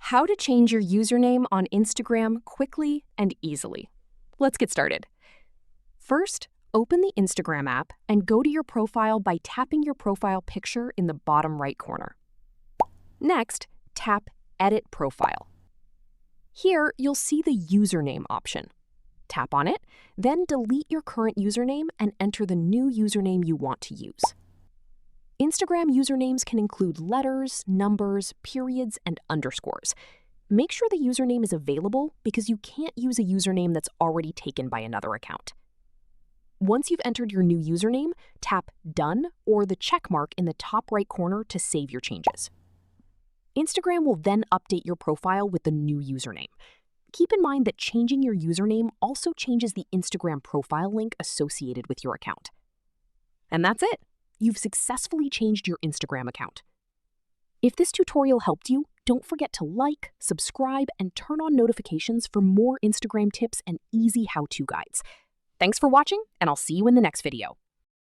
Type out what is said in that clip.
How to change your username on Instagram quickly and easily. Let's get started. First, open the Instagram app and go to your profile by tapping your profile picture in the bottom right corner. Next, tap Edit Profile. Here, you'll see the username option. Tap on it, then delete your current username and enter the new username you want to use. Instagram usernames can include letters, numbers, periods, and underscores. Make sure the username is available because you can't use a username that's already taken by another account. Once you've entered your new username, tap Done or the check mark in the top right corner to save your changes. Instagram will then update your profile with the new username. Keep in mind that changing your username also changes the Instagram profile link associated with your account. And that's it. You've successfully changed your Instagram account. If this tutorial helped you, don't forget to like, subscribe, and turn on notifications for more Instagram tips and easy how-to guides. Thanks for watching, and I'll see you in the next video.